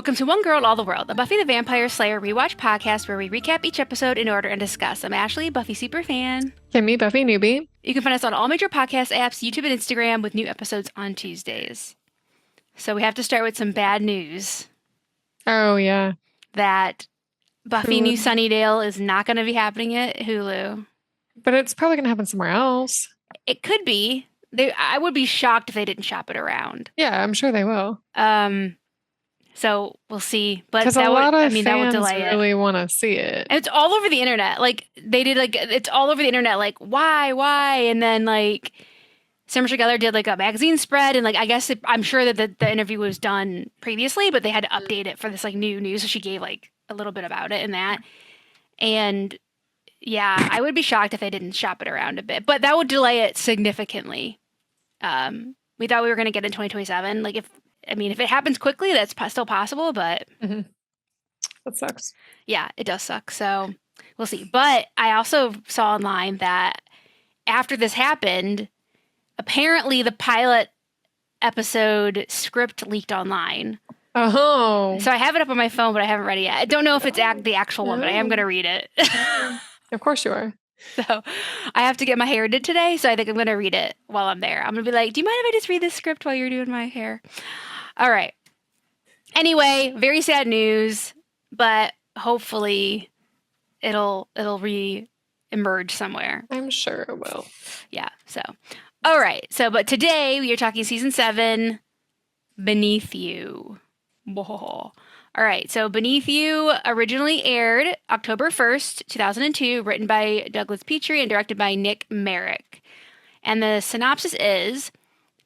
Welcome to One Girl in All the World, a Buffy the Vampire Slayer rewatch podcast where we recap each episode in order and discuss. I'm Ashley, Buffy superfan. Kimmy, Buffy newbie. You can find us on all major podcast apps, YouTube and Instagram, with new episodes on Tuesdays. So we have to start with some bad news. Oh, yeah. That Buffy New Sunnydale is not going to be happening at Hulu. But it's probably going to happen somewhere else. It could be. I would be shocked if they didn't shop it around. Yeah, I'm sure they will. So we'll see. But because a lot of fans delay really want to see it. And it's all over the internet. Like they did, it's all over the internet. Like why? And then Summer Geller did a magazine spread, and I guess I'm sure that the interview was done previously, but they had to update it for this new news. So she gave a little bit about it and that. And yeah, I would be shocked if they didn't shop it around a bit, but that would delay it significantly. We thought we were going to get in 2027. If it happens quickly, that's still possible, but that sucks. Yeah, it does suck. So we'll see. But I also saw online that after this happened, apparently the pilot episode script leaked online. Oh. So I have it up on my phone, but I haven't read it yet. I don't know if it's the actual one, but I am going to read it. Of course you are. So I have to get my hair did today, so I think I'm going to read it while I'm there. I'm going to be like, do you mind if I just read this script while you're doing my hair? All right. Anyway, very sad news, but hopefully it'll re-emerge somewhere. I'm sure it will. Yeah, so. All right. So, but today we are talking season 7, Beneath You. Whoa. All right, so Beneath You originally aired October 1st, 2002, written by Douglas Petrie and directed by Nick Merrick. And the synopsis is,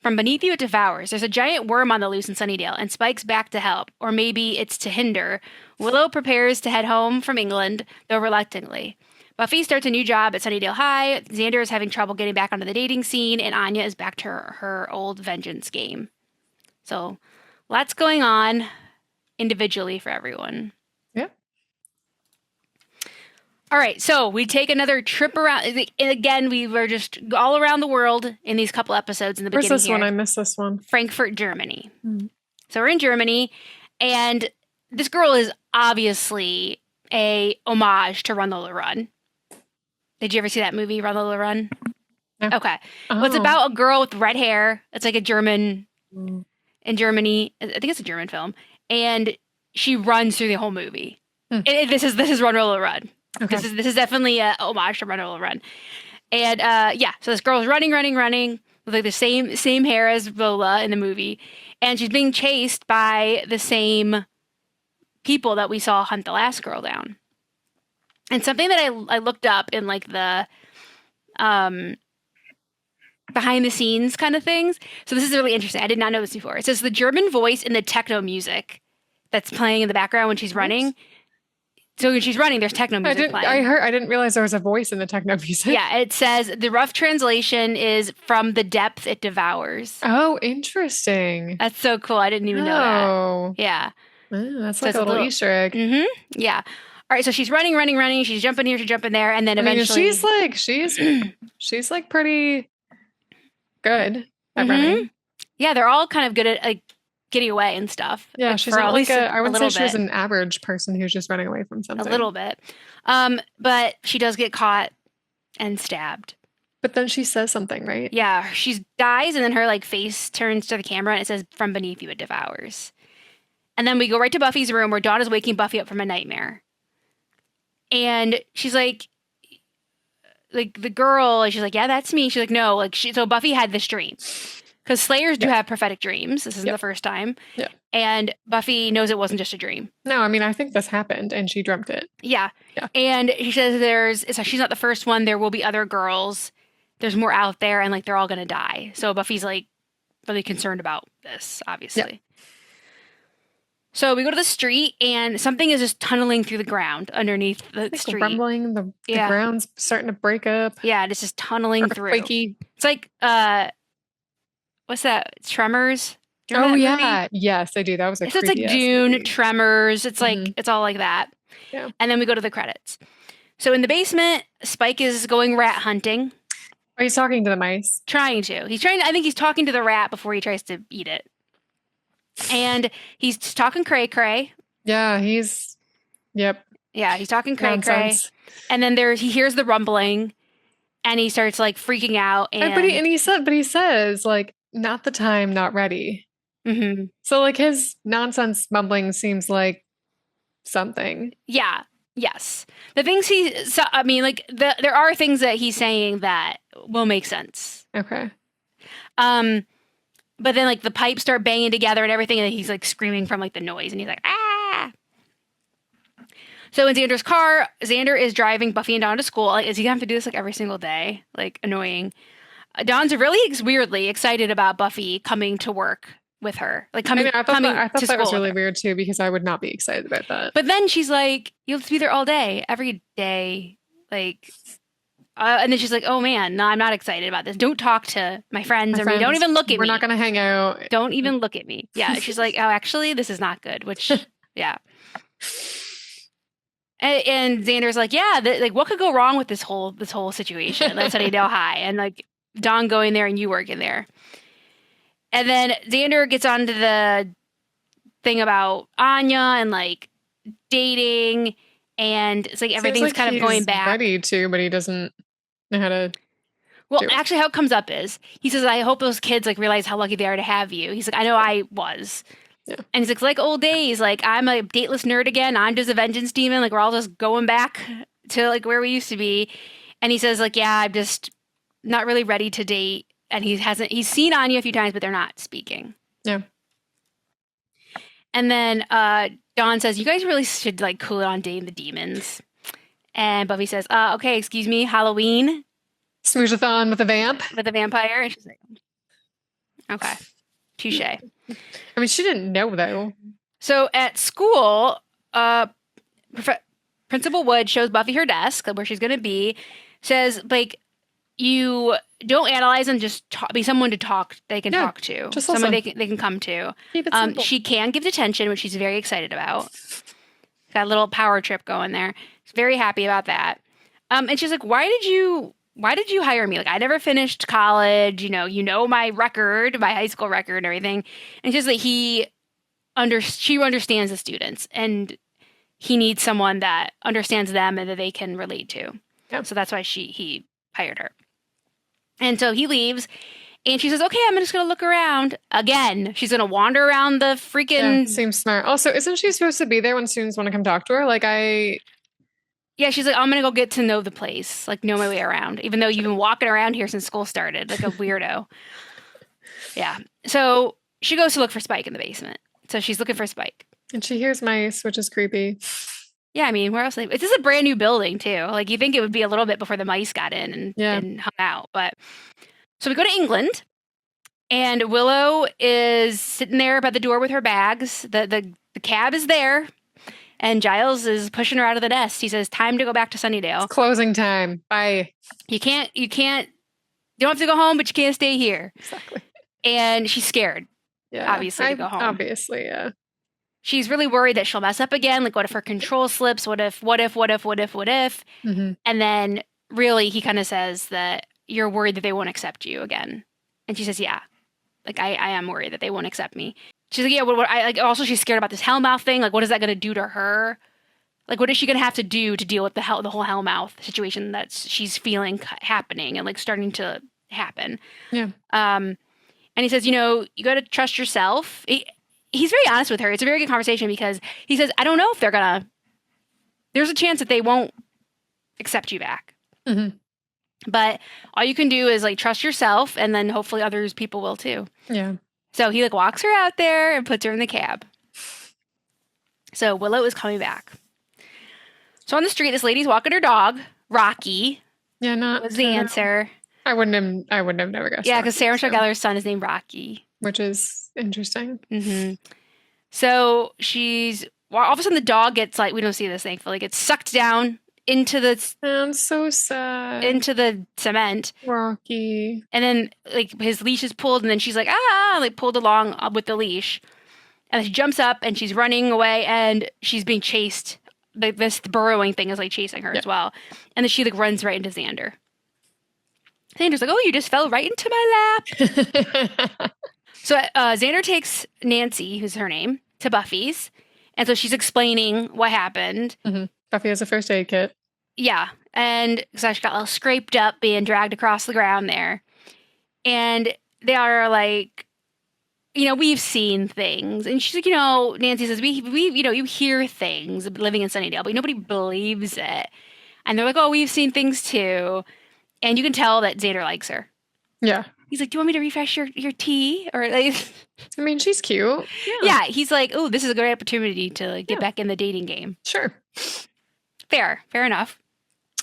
from beneath you it devours. There's a giant worm on the loose in Sunnydale, and Spike's back to help, or maybe it's to hinder. Willow prepares to head home from England, though reluctantly. Buffy starts a new job at Sunnydale High, Xander is having trouble getting back onto the dating scene, and Anya is back to her old vengeance game. So, lots going on individually for everyone. Yeah. All right, so we take another trip around. And again, we were just all around the world in these couple episodes in the beginning. Where's this here. one? I missed this one. Frankfurt, Germany. So we're in Germany, and this girl is obviously a homage to Run Lola Run. Did you ever see that movie, Run Lola Run? No. Okay. Well, it's about a girl with red hair. It's a German, in Germany. I think it's a German film. And she runs through the whole movie. This is Run Lola Run. Okay. This is definitely a homage to Run Lola Run. And so this girl is running with the same hair as Lola in the movie, and she's being chased by the same people that we saw hunt the last girl down. And something that I looked up in the behind the scenes kind of things. So this is really interesting. I did not know this before. It says the German voice in the techno music that's playing in the background when she's running. So when she's running, there's techno music playing. I didn't realize there was a voice in the techno music. Yeah, it says the rough translation is from the depth it devours. Oh, interesting. That's so cool. I didn't even know that. Yeah. Oh, that's a little Easter egg. Yeah. All right, so she's running. She's jumping here, she's jumping there, and then eventually she's pretty good at running. Yeah, they're all kind of good at getting away and stuff. Yeah, she's not I wouldn't say she was an average person who's just running away from something. A little bit. But she does get caught and stabbed. But then she says something, right? Yeah, she dies, and then her face turns to the camera, and it says, from beneath you it devours. And then we go right to Buffy's room where Dawn is waking Buffy up from a nightmare. And she's the girl, she's yeah, that's me. She's no, so Buffy had this dream. Because Slayers do have prophetic dreams. This isn't the first time. Yeah. And Buffy knows it wasn't just a dream. No, I think this happened and she dreamt it. Yeah. And she says she's not the first one. There will be other girls. There's more out there, and they're all going to die. So Buffy's really concerned about this, obviously. Yeah. So we go to the street, and something is just tunneling through the ground underneath the street. Rumbling, the ground's starting to break up. Yeah, it's just tunneling through. Quakey. It's what's that? Tremors? Oh, yeah. Movie? Yes, I do. That was a It's Dune, movie. Tremors. It's it's all like that. Yeah. And then we go to the credits. So in the basement, Spike is going rat hunting. Are you talking to the mice? Trying to. I think he's talking to the rat before he tries to eat it. And he's talking cray-cray. Yeah, he's talking cray-cray. And then he hears the rumbling, and he starts like freaking out. But he says like, not the time, not ready. Mm-hmm. So like his nonsense mumbling seems like something. Yeah. Yes. The things there are things that he's saying that will make sense. Okay. But then like the pipes start banging together and everything, and he's like screaming from like the noise, and he's like, ah. So in Xander's car, Xander is driving Buffy and Dawn to school. Like, is he gonna have to do this like every single day? Like, annoying. Dawn's really weirdly excited about Buffy coming to work with her. Like, I thought that was really weird too, because I would not be excited about that. But then she's like, you'll have to be there all day, every day. Like, and then she's like, oh man, no, I'm not excited about this. Don't talk to my friends or me. Don't even look at me. We're not going to hang out. Don't even look at me. Yeah. She's like, oh, actually, this is not good, which, yeah. And Xander's like, yeah, like what could go wrong with this whole situation? Like Sunnydale High, and like Dawn going there and you working there. And then Xander gets onto the thing about Anya and like dating, and it's like everything's like kind of going back. Ready to, but he doesn't know how to. Well, actually, how it comes up is he says, "I hope those kids like realize how lucky they are to have you." He's like, "I know I was." Yeah. And he's like old days. Like, I'm a dateless nerd again. I'm just a vengeance demon. Like, we're all just going back to like where we used to be. And he says, like, yeah, I'm just not really ready to date. And he's seen Anya a few times, but they're not speaking. Yeah. And then Dawn says, you guys really should like cool it on dating the demons. And Buffy says, okay, excuse me, Halloween. Smoosh-a-thon with a vamp. With a vampire. And she's like, okay, touche. I mean, she didn't know though. So at school, Principal Wood shows Buffy her desk where she's going to be, says like, you don't analyze and just be someone to talk. They can talk to someone they can come to. She can give detention, which she's very excited about. Got a little power trip going there. She's very happy about that. And she's like, why did you hire me? Like, I never finished college. You know my record, my high school record and everything. And she's like, she understands the students, and he needs someone that understands them and that they can relate to. Yep. So that's why he hired her. And so he leaves, and she says, okay, I'm just going to look around. Again, she's going to wander around the freaking... Yeah, seems smart. Also, isn't she supposed to be there when students want to come talk to her? Yeah, she's like, I'm going to go get to know the place, like know my way around, even though you've been walking around here since school started, like a weirdo. Yeah. So she goes to look for Spike in the basement. So she's looking for Spike. And she hears mice, which is creepy. Yeah, I mean, where else? This is a brand new building, too. Like, you think it would be a little bit before the mice got in and hung out. But so we go to England, and Willow is sitting there by the door with her bags. The cab is there, and Giles is pushing her out of the nest. He says, time to go back to Sunnydale. It's closing time. Bye. You don't have to go home, but you can't stay here. Exactly. And she's scared, obviously, to go home. Obviously, yeah. She's really worried that she'll mess up again. Like, what if her control slips? What if? Mm-hmm. And then really he kind of says that you're worried that they won't accept you again. And she says, yeah, like I am worried that they won't accept me. She's like, yeah, also she's scared about this Hellmouth thing. Like, what is that going to do to her? Like, what is she going to have to do to deal with the whole Hellmouth situation that she's feeling happening and like starting to happen? Yeah. And he says, you got to trust yourself. He's very honest with her. It's a very good conversation because he says, I don't know if there's a chance that they won't accept you back. Mm-hmm. But all you can do is like trust yourself, and then hopefully people will too. Yeah. So he like walks her out there and puts her in the cab. So Willow is coming back. So on the street, this lady's walking her dog, Rocky. Yeah, not was the answer. I wouldn't have never guessed. Yeah, because Sarah Michelle Gellar's son is named Rocky. Which is interesting. Mm-hmm. So all of a sudden the dog gets we don't see this thankfully, gets sucked down into the... I'm so sad. Into the cement. Rocky. And then his leash is pulled, and then she's like, pulled along with the leash. And then she jumps up and she's running away, and she's being chased. This burrowing thing is chasing her as well. And then she runs right into Xander. Xander's like, oh, you just fell right into my lap. So Xander takes Nancy, who's her name, to Buffy's. And so she's explaining what happened. Buffy has a first aid kit. Yeah. And so she got all scraped up being dragged across the ground there. And they are like, we've seen things. And she's like, Nancy says, we you hear things living in Sunnydale, but nobody believes it. And they're like, oh, we've seen things too. And you can tell that Xander likes her. Yeah. He's like, do you want me to refresh your tea? Or like, I mean, she's cute. yeah. He's like, oh, this is a great opportunity to get back in the dating game. Sure. Fair enough.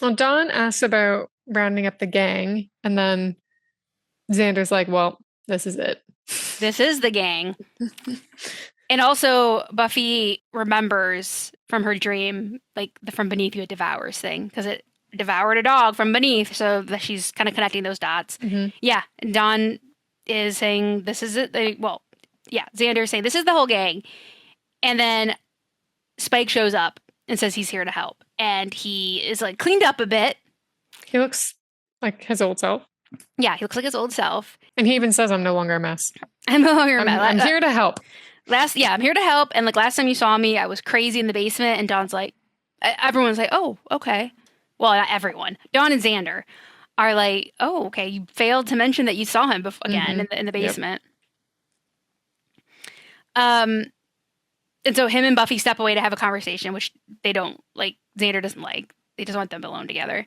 Well, Dawn asks about rounding up the gang, and then Xander's like, well, this is it. This is the gang. And also, Buffy remembers from her dream, like the from beneath you it devours thing, because it devoured a dog from beneath. So that she's kind of connecting those dots. Yeah. And Dawn is saying, this is it. Xander is saying, this is the whole gang. And then Spike shows up and says he's here to help. And he is like cleaned up a bit. He looks like his old self. Yeah, he looks like his old self. And he even says, I'm no longer a mess. I'm no longer a mess. I'm here to help. I'm here to help. And like last time you saw me, I was crazy in the basement. And Dawn's like, everyone's like, oh, okay. Well, not everyone. Dawn and Xander are like, oh, okay. You failed to mention that you saw him again in the basement. Yep. And so him and Buffy step away to have a conversation, which they don't like. Xander doesn't like. They just want them alone together.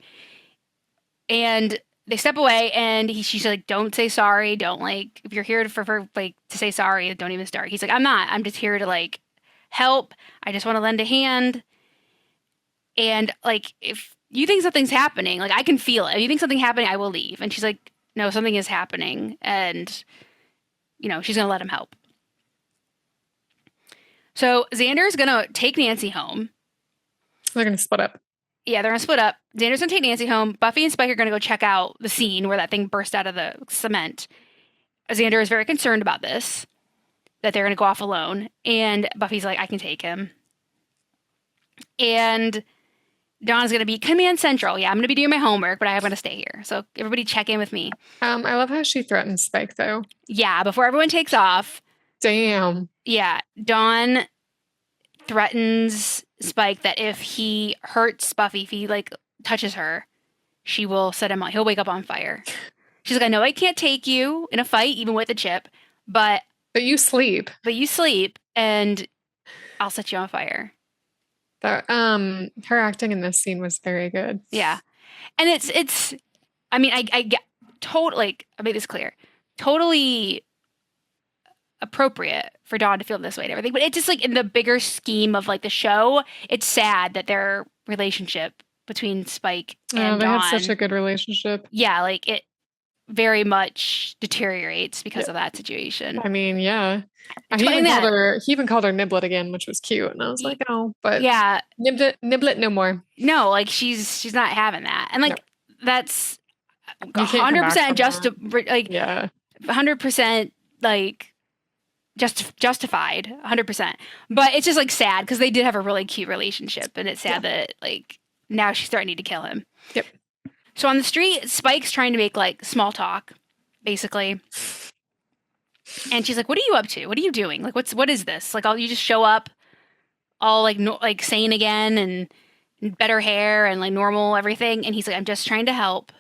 And they step away, and she's like, "Don't say sorry. Don't like if you're here for to say sorry. Don't even start." He's like, "I'm not. I'm just here to like help. I just want to lend a hand." And like, if you think something's happening, like I can feel it. If you think something's happening, I will leave. And she's like, "No, something is happening," and she's gonna let him help. So Xander's gonna take Nancy home. They're gonna split up. Yeah, they're gonna split up. Xander's gonna take Nancy home. Buffy and Spike are gonna go check out the scene where that thing burst out of the cement. Xander is very concerned about this, that they're gonna go off alone. And Buffy's like, I can take him. And Dawn's gonna be command central. Yeah, I'm gonna be doing my homework, but I'm gonna stay here. So everybody check in with me. I love how she threatens Spike though. Yeah, before everyone takes off. Damn. Yeah, Dawn threatens Spike that if he hurts Buffy, if he like touches her, she will set him on. He'll wake up on fire. She's like, I know I can't take you in a fight, even with a chip, but you sleep. But you sleep, and I'll set you on fire. Her acting in this scene was very good. Yeah, and it's. I mean, I get totally. I made this clear. Totally appropriate for Dawn to feel this way and everything, but it's just like in the bigger scheme of like the show, it's sad that their relationship between Spike and they Dawn, have such a good relationship. Yeah, like it very much deteriorates because of that situation. I mean, yeah. He even called her Niblet again, which was cute, and I was like, oh, but yeah, Niblet no more. No, like she's not having that, and like that's 100% just like 100% like justified 100%, but it's just like sad because they did have a really cute relationship, and it's sad that like now she's threatening to kill him. Yep. So on the street, Spike's trying to make like small talk, basically, and she's like, "What are you up to? What are you doing? Like, what is this? Like, you just show up, all like sane again and better hair and like normal everything?" And he's like, "I'm just trying to help."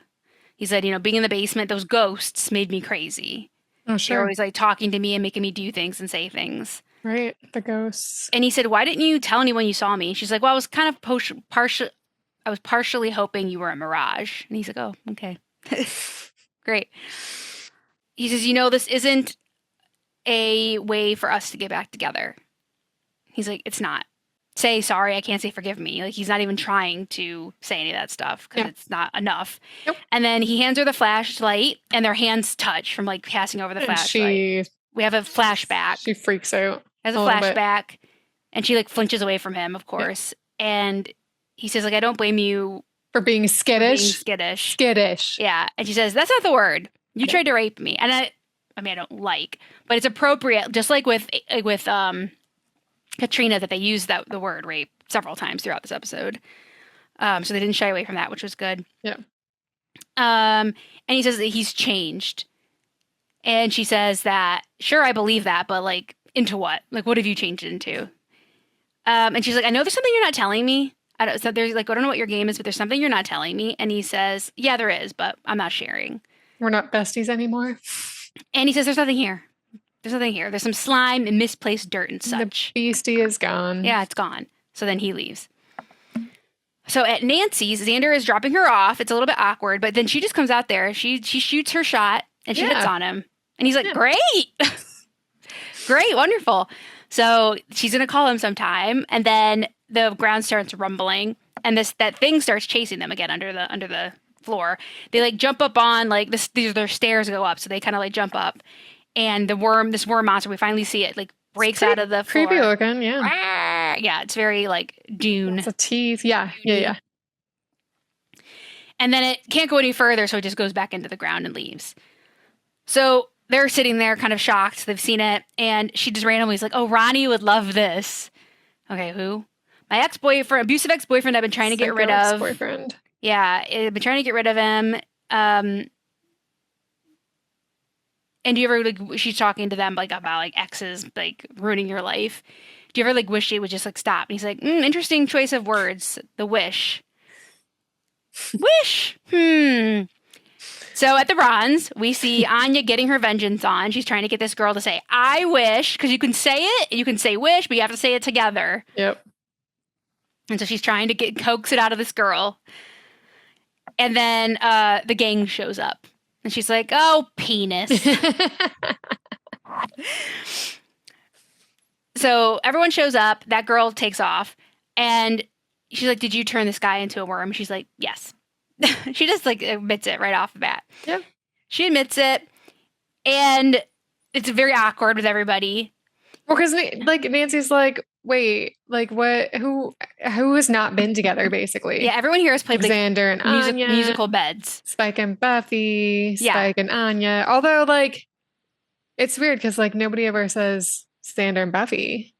He said, being in the basement, those ghosts made me crazy. Oh, sure. They're always like talking to me and making me do things and say things. Right, the ghosts. And he said, "Why didn't you tell anyone you saw me?" She's like, "Well, I was kind of partially hoping you were a mirage." And he's like, "Oh, okay." Great. He says, "This isn't a way for us to get back together." He's like, "It's not. Say sorry, I can't say forgive me." Like, he's not even trying to say any of that stuff because it's not enough. Nope. And then he hands her the flashlight, and their hands touch from like passing over the flashlight. We have a flashback. She freaks out. Has a flashback, and she like flinches away from him, of course. Yep. And he says, like, "I don't blame you for being skittish." Skittish. Yeah. And she says, "That's not the word. You tried to rape me." And I mean, I don't like, but it's appropriate, just like with Katrina, that they used the word rape several times throughout this episode. So they didn't shy away from that, which was good. Yeah. And he says that he's changed. And she says that, sure, I believe that, but like, into what? Like, what have you changed it into? And she's like, I know there's something you're not telling me. There's like, I don't know what your game is, but there's something you're not telling me. And he says, yeah, there is, but I'm not sharing. We're not besties anymore. And he says, there's nothing here. There's nothing here. There's some slime and misplaced dirt and such. The beastie is gone. Yeah, it's gone. So then he leaves. So at Nancy's, Xander is dropping her off. It's a little bit awkward, but then she just comes out there. She shoots her shot and she hits on him. And he's like, great. Great, wonderful. So she's going to call him sometime. And then the ground starts rumbling. And that thing starts chasing them again under the floor. They like jump up on like their stairs go up. So they kind of like jump up. And this worm monster, we finally see it like breaks out of the floor. Creepy looking, yeah. Ah, yeah, it's very like Dune. It's a teeth. Yeah. And then it can't go any further, so it just goes back into the ground and leaves. So they're sitting there kind of shocked. They've seen it. And she just randomly is like, oh, Ronnie would love this. Okay, who? My ex-boyfriend, abusive ex-boyfriend I've been trying to get rid of. Ex-boyfriend. Yeah, I've been trying to get rid of him. And do you ever, like, she's talking to them, like, about, like, exes, like, ruining your life. Do you ever, like, wish it would just, like, stop? And he's like, interesting choice of words. The wish. Wish. So at the Rons, we see Anya getting her vengeance on. She's trying to get this girl to say, I wish, because you can say it, and you can say wish, but you have to say it together. Yep. And so she's trying to coax it out of this girl. And then the gang shows up. And she's like, oh, penis. So everyone shows up. That girl takes off. And she's like, did you turn this guy into a worm? She's like, yes. She just like admits it right off the bat. Yep. She admits it. And it's very awkward with everybody. Well, because like Nancy's like, wait, like what? Who has not been together? Basically, yeah. Everyone here has played like, Xander and Anya, musical beds. Spike and Buffy, Spike and Anya. Although, like, it's weird because like nobody ever says Xander and Buffy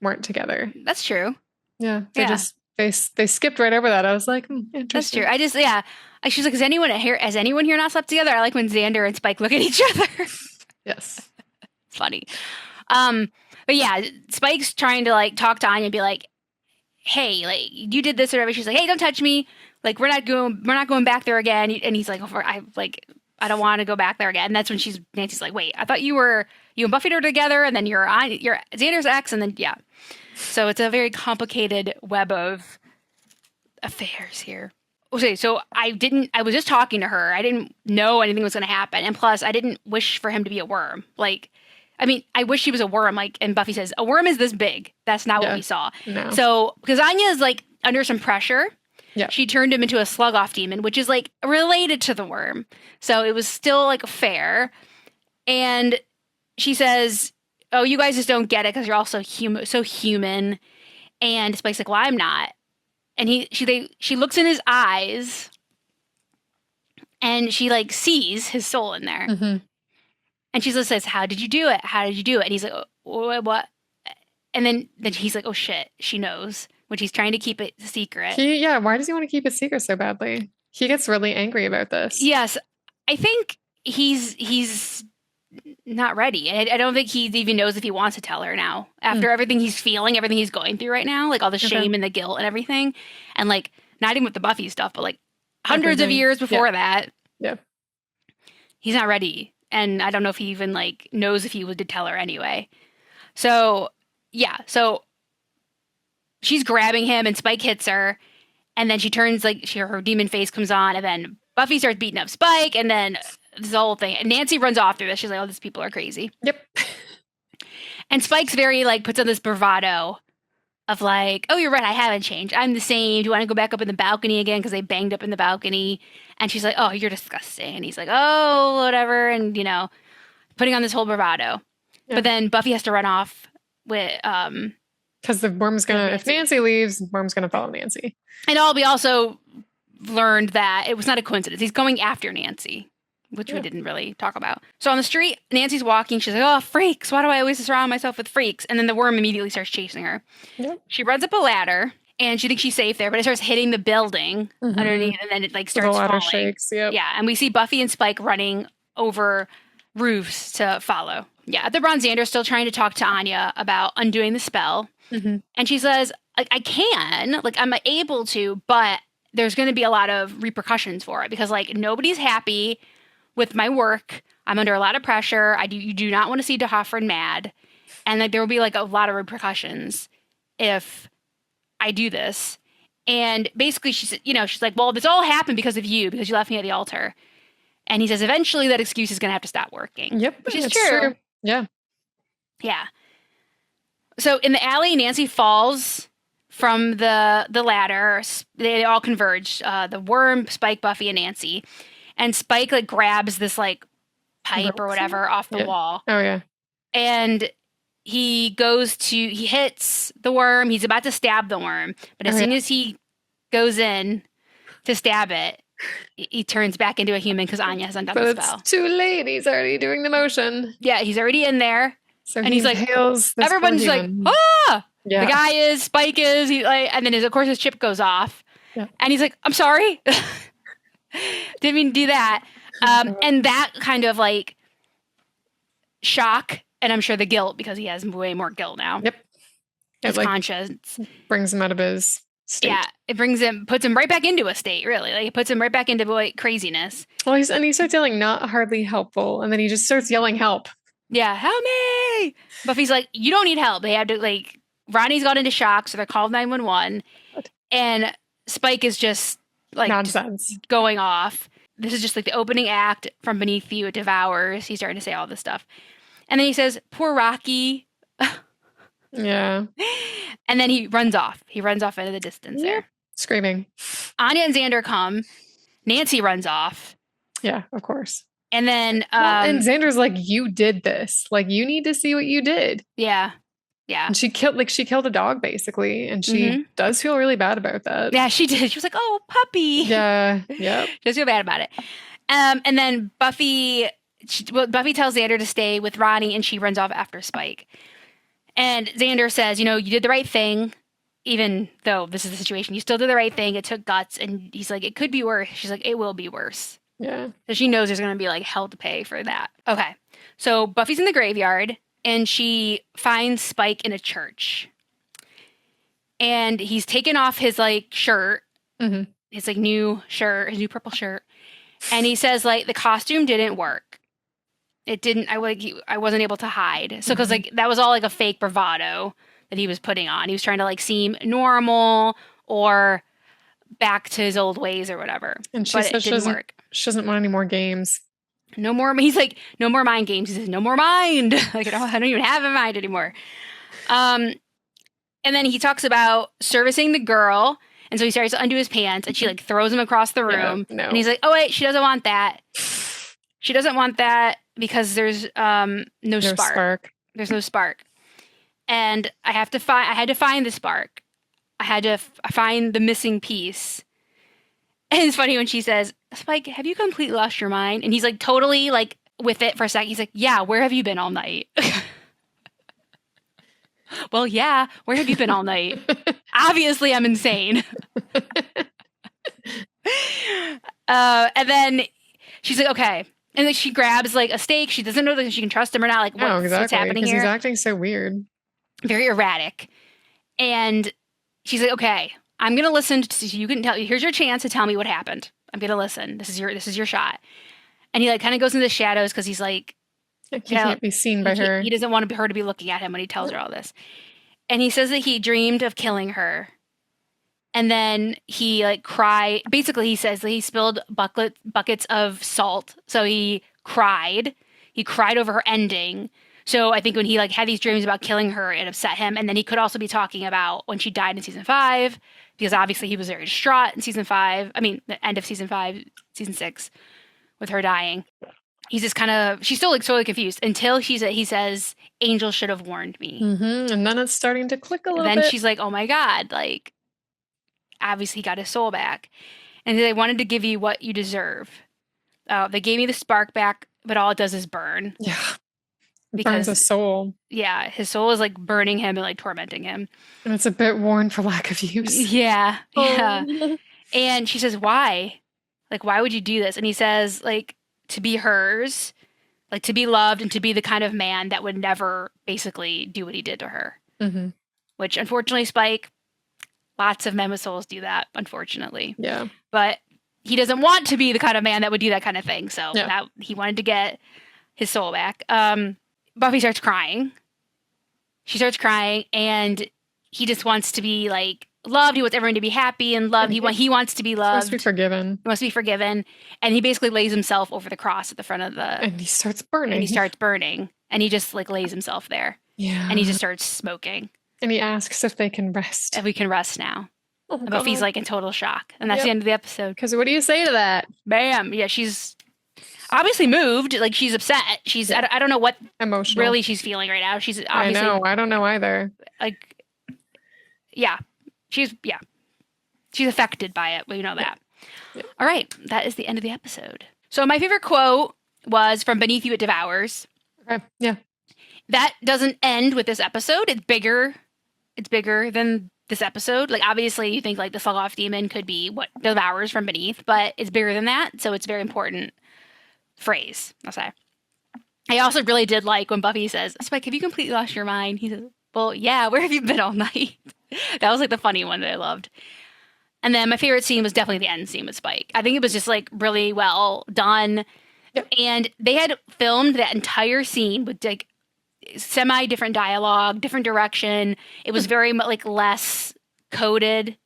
weren't together. That's true. Yeah, they skipped right over that. I was like, interesting. That's true. She's like, has anyone here not slept together? I like when Xander and Spike look at each other. Yes, funny. But yeah, Spike's trying to like talk to Anya and be like, hey, like you did this or whatever. She's like, hey, don't touch me. Like we're not going back there again. And he's like, I don't want to go back there again. And that's when Nancy's like, wait, I thought you and Buffy were together, and then you're Xander's ex, and then yeah. So it's a very complicated web of affairs here. Okay, so I was just talking to her. I didn't know anything was going to happen. And plus, I didn't wish for him to be a worm. Like, I mean, I wish he was a worm. Like, and Buffy says, a worm is this big. That's not what we saw. No. So, because Anya is like under some pressure, yeah, she turned him into a slug-off demon, which is like related to the worm. So it was still like fair. And she says, oh, you guys just don't get it because you're all so human. And Spike's like, well, I'm not. And she looks in his eyes and she like sees his soul in there. Mm-hmm. And she just says, how did you do it? How did you do it? And he's like, oh, what? And then he's like, oh shit, she knows, when she's trying to keep it secret. Why does he want to keep it secret so badly? He gets really angry about this. Yes. I think he's not ready. And I don't think he even knows if he wants to tell her now. After everything he's feeling, everything he's going through right now, like all the shame and the guilt and everything. And like, not even with the Buffy stuff, but like hundreds of years before that. Yeah. He's not ready. And I don't know if he even like knows if he would tell her anyway. So, yeah. So she's grabbing him and Spike hits her. And then she turns like her demon face comes on. And then Buffy starts beating up Spike. And then this whole thing. And Nancy runs off through this. She's like, oh, these people are crazy. Yep. And Spike's very like puts on this bravado of like, oh, you're right. I haven't changed. I'm the same. Do you want to go back up in the balcony again? Because they banged up in the balcony. And she's like, oh, you're disgusting. And he's like, oh, whatever. And, putting on this whole bravado. Yeah. But then Buffy has to run off with... because the worm's going to... If Nancy leaves, the worm's going to follow Nancy. And we also learned that it was not a coincidence. He's going after Nancy, which we didn't really talk about. So on the street, Nancy's walking. She's like, oh, freaks. Why do I always surround myself with freaks? And then the worm immediately starts chasing her. Yep. She runs up a ladder. And she thinks she's safe there, but it starts hitting the building underneath, and then it like starts falling. Shakes, yep. Yeah, and we see Buffy and Spike running over roofs to follow. Yeah, at the Bronze, Xander's still trying to talk to Anya about undoing the spell. Mm-hmm. And she says, I can, like, I'm able to, but there's going to be a lot of repercussions for it because, like, nobody's happy with my work. I'm under a lot of pressure. You do not want to see De Hoffren mad. And, like, there will be, like, a lot of repercussions if I do this. And basically, she's like, well, this all happened because of you, because you left me at the altar. And he says, eventually that excuse is going to have to stop working. Yep. Which is true. Yeah. Yeah. So in the alley, Nancy falls from the ladder. They all converge. The worm, Spike, Buffy, and Nancy. And Spike, like, grabs this, like, pipe or whatever off the wall. Oh, yeah. And he hits the worm. He's about to stab the worm. But as soon as he goes in to stab it, he turns back into a human because Anya has undone the spell. It's too late. He's already doing the motion. Yeah, he's already in there. So and he's like, everyone's like, ah! Yeah. The guy is, Spike is, and then of course his chip goes off. Yeah. And he's like, I'm sorry. Didn't mean to do that. And that kind of, like, shock, and I'm sure the guilt, because he has way more guilt now. Yep. His conscience. Brings him out of his state. Yeah, it puts him right back into a state, really. Like, it puts him right back into, like, craziness. Well, he starts yelling, not hardly helpful, and then he just starts yelling, help. Yeah, help me! Buffy's like, you don't need help. They have to, like, Ronnie's got into shock, so they're called 911. And Spike is just, like, nonsense going off. This is just, like, the opening act from Beneath You, it devours. He's starting to say all this stuff. And then he says, poor Rocky. Yeah. And then he runs off. He runs off into the distance there. Screaming. Anya and Xander come. Nancy runs off. Yeah, of course. And then and Xander's like, you did this. Like, you need to see what you did. Yeah. Yeah. And she killed a dog, basically. And she does feel really bad about that. Yeah, she did. She was like, oh, puppy. Yeah. Yep. She does feel bad about it. And then Buffy tells Xander to stay with Ronnie, and she runs off after Spike. And Xander says, you did the right thing, even though this is the situation. You still did the right thing. It took guts. And he's like, it could be worse. She's like, it will be worse. Yeah. So she knows there's going to be, like, hell to pay for that. Okay. So Buffy's in the graveyard, and she finds Spike in a church. And he's taken off his, like, shirt. Mm-hmm. His, like, new shirt, his new purple shirt. And he says, like, the costume didn't work. It didn't, I wasn't able to hide. So, because, like, that was all, like, a fake bravado that he was putting on. He was trying to, like, seem normal or back to his old ways or whatever. And she says she doesn't want any more games. No more, he's like, no more mind games. He says, no more mind. Like, I don't even have a mind anymore. And then he talks about servicing the girl. And so he starts to undo his pants, and she, like, throws him across the room. Yeah, no. And he's like, oh, wait, she doesn't want that. She doesn't want that because there's no spark. There's no spark. And I had to find the spark. I had to find the missing piece. And it's funny when she says, Spike, have you completely lost your mind? And he's, like, totally, like, with it for a second. He's like, yeah, where have you been all night? Well, yeah, where have you been all night? Obviously, I'm insane. And then she's like, okay. And then she grabs, like, a steak. She doesn't know that she can trust him or not. Like, what's happening here? He's acting so weird. Very erratic. And she's like, okay, I'm going to listen to you. Can tell. Here's your chance to tell me what happened. I'm going to listen. This is your shot. And he, like, kind of goes into the shadows because he's like, he can't be seen by her. He doesn't want her to be looking at him when he tells her all this. And he says that he dreamed of killing her. And then he, like, cried. Basically, he says that he spilled buckets of salt. So he cried. He cried over her ending. So I think when he, like, had these dreams about killing her, it upset him. And then he could also be talking about when she died in season 5, because obviously he was very distraught in season 5. I mean, the end of season 5, season 6, with her dying. He's just kind of, she's still, like, totally confused until he says, Angel should have warned me. Mm-hmm. And then it's starting to click a little bit. Then she's like, oh my God, like, obviously he got his soul back. And they wanted to give you what you deserve. They gave me the spark back, but all it does is burn. Yeah. It burns his soul. Yeah. His soul is, like, burning him and, like, tormenting him. And it's a bit worn for lack of use. Yeah. Yeah. And she says, why? Like, why would you do this? And he says, like, to be hers, like to be loved and to be the kind of man that would never basically do what he did to her. Mm-hmm. Which, unfortunately, Spike, lots of men with souls do that, unfortunately. Yeah. But he doesn't want to be the kind of man that would do that kind of thing. So that he wanted to get his soul back. Buffy starts crying. She starts crying, and he just wants to be like loved. He wants everyone to be happy and loved. He wants to be loved. He wants to be forgiven. He wants to be forgiven. And he basically lays himself over the cross at the front of the... And he starts burning. And he just like lays himself there. Yeah. And he just starts smoking. And he asks if they can rest. If we can rest now. Oh, and Buffy's like in total shock. And that's the end of the episode. Because what do you say to that? Bam. Yeah, she's obviously moved. Like, she's upset. She's, I don't know what emotional really she's feeling right now. She's obviously... I don't know either. Like, yeah. She's affected by it. We know that. Yeah. All right. That is the end of the episode. So my favorite quote was from Beneath You, It Devours. Okay. Yeah. That doesn't end with this episode. It's bigger. It's bigger than this episode. Like, obviously, you think like the Slug-Off Demon could be what devours from beneath, but it's bigger than that. So it's a very important phrase, I'll say. I also really did like when Buffy says, Spike, have you completely lost your mind? He says, well, yeah, where have you been all night? That was like the funny one that I loved. And then my favorite scene was definitely the end scene with Spike. I think it was just like really well done. Yep. And they had filmed that entire scene with like semi-different dialogue, different direction. It was very like less coded.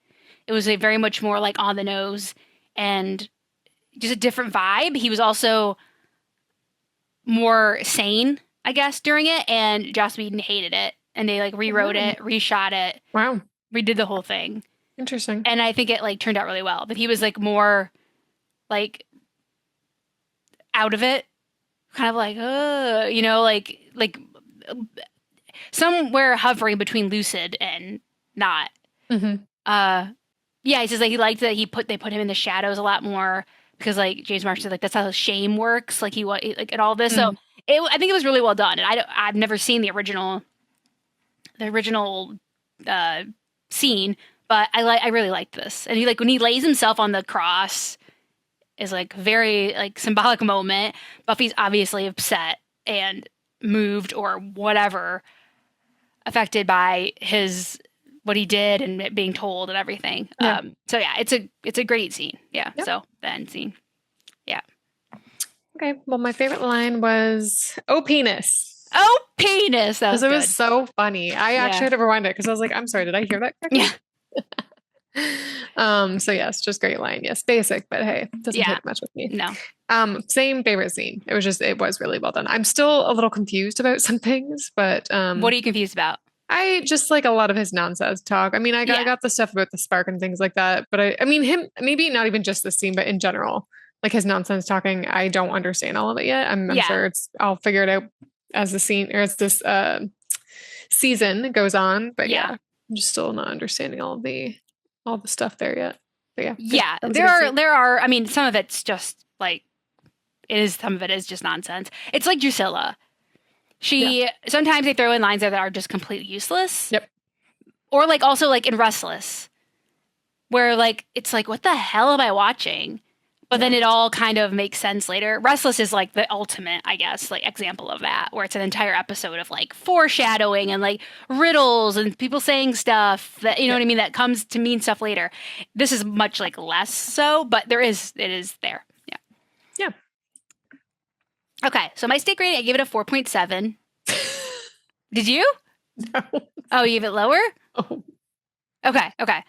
It was a very much more like on the nose and just a different vibe. He was also more sane, I guess, during it. And Joss Whedon hated it. And they like rewrote it, reshot it. Wow. Redid the whole thing. Interesting. And I think it like turned out really well. But he was like more like out of it. Kind of like, you know, like somewhere hovering between lucid and not. Mm-hmm. Yeah, he says like he liked that they put him in the shadows a lot more because like James Marsh said like that's how shame works. Like he like and all this. Mm-hmm. So I think it was really well done. And I've never seen the original scene, but I really liked this. And he like when he lays himself on the cross is like very like symbolic moment. Buffy's obviously upset and moved or whatever, affected by what he did and it being told and everything. Yeah. So yeah, it's a great scene. Yeah. Yep. So the end scene. Yeah. Okay. Well, my favorite line was, "Oh, penis." Oh, penis. That was good. It was so funny. I actually had to rewind it because I was like, I'm sorry, did I hear that correctly? Yeah. So yes, just great line. Yes. Basic, but hey, doesn't take much with me. No. Same favorite scene. It was really well done. I'm still a little confused about some things, but what are you confused about? I just like a lot of his nonsense talk. I mean, I got the stuff about the spark and things like that, but I mean him, maybe not even just this scene, but in general, like his nonsense talking, I don't understand all of it yet. I'm sure I'll figure it out as the scene or as this season goes on, but I'm just still not understanding all the stuff there yet. But there are. I mean, some of it's just like some of it is just nonsense. It's like Drusilla. Sometimes they throw in lines there that are just completely useless. Yep. Or like also like in Restless, where like it's like what the hell am I watching? But then it all kind of makes sense later. Restless is like the ultimate, I guess, like example of that, where it's an entire episode of like foreshadowing and like riddles and people saying stuff that, you know what I mean, that comes to mean stuff later. This is much like less so, but it is there. Yeah. Yeah. Okay. So my steak rating, I gave it a 4.7. Did you? No. Oh, you gave it lower? Oh. Okay. I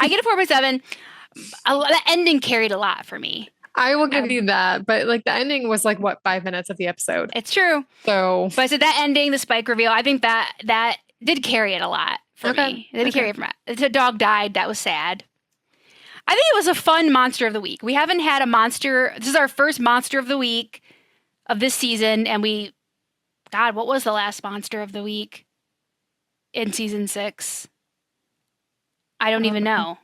get a 4.7. The ending carried a lot for me. I will give you that, but like the ending was like what 5 minutes of the episode. It's true. So, but I said that ending, the Spike reveal, I think that did carry it a lot for me. It did carry it from it. The dog died. That was sad. I think it was a fun monster of the week. We haven't had a monster. This is our first monster of the week of this season, and what was the last monster of the week in season 6? I don't even know.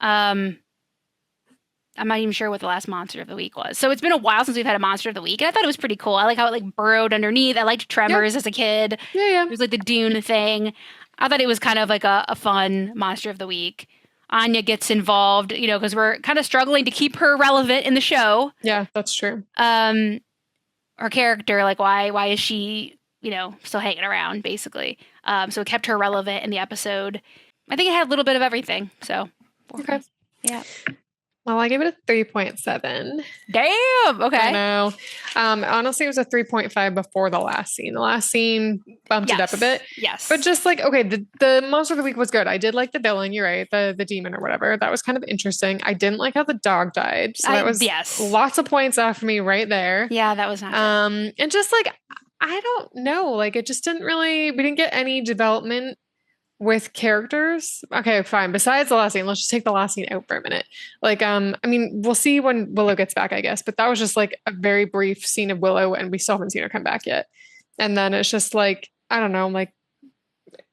I'm not even sure what the last monster of the week was. So it's been a while since we've had a monster of the week. And I thought it was pretty cool. I like how it like burrowed underneath. I liked Tremors as a kid. Yeah. It was like the Dune thing. I thought it was kind of like a fun monster of the week. Anya gets involved, because we're kind of struggling to keep her relevant in the show. Yeah, that's true. her character, like why is she, still hanging around, basically. So it kept her relevant in the episode. I think it had a little bit of everything. So, okay. Yeah. Well, I gave it a 3.7. Damn. Okay. I know. Honestly, it was a 3.5 before the last scene. The last scene bumped it up a bit. Yes. But just like, okay, the monster of the week was good. I did like the villain, you're right, the demon or whatever. That was kind of interesting. I didn't like how the dog died. So that was lots of points off for me right there. Yeah, that was not good. And just like, I don't know, like it just didn't really, we didn't get any development with characters. Okay, fine. Besides the last scene, let's just take the last scene out for a minute. Like, I mean, we'll see when Willow gets back, I guess, but that was just like a very brief scene of Willow and we still haven't seen her come back yet. And then it's just like, I don't know, like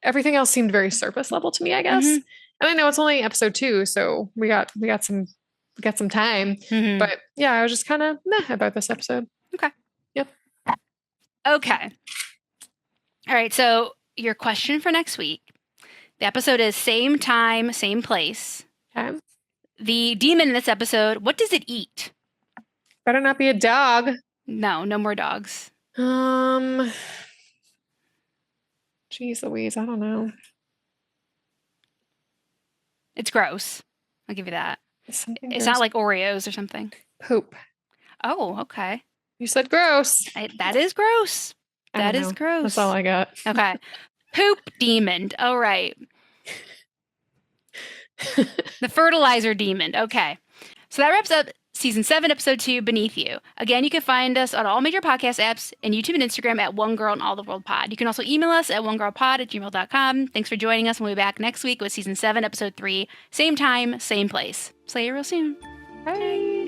everything else seemed very surface level to me, I guess. And I know it's only episode 2, so we got some time. But yeah, I was just kind of meh about this episode. Okay. Yep. Okay. All right, so your question for next week. The episode is same time, same place. Okay. The demon in this episode, what does it eat? Better not be a dog. No more dogs. Jeez Louise, I don't know. It's gross. I'll give you that. It's gross. not like Oreos or something. Poop. Oh, okay. You said gross. That is gross. That is gross. That's all I got. Okay. Poop demon. All right. The fertilizer demon. Okay. So that wraps up season 7, episode 2, Beneath You. Again, you can find us on all major podcast apps and YouTube and Instagram at One Girl in All the World Pod. You can also email us at onegirlpod@gmail.com. Thanks for joining us. We'll be back next week with season 7, episode 3. Same time, same place. See you real soon. Bye.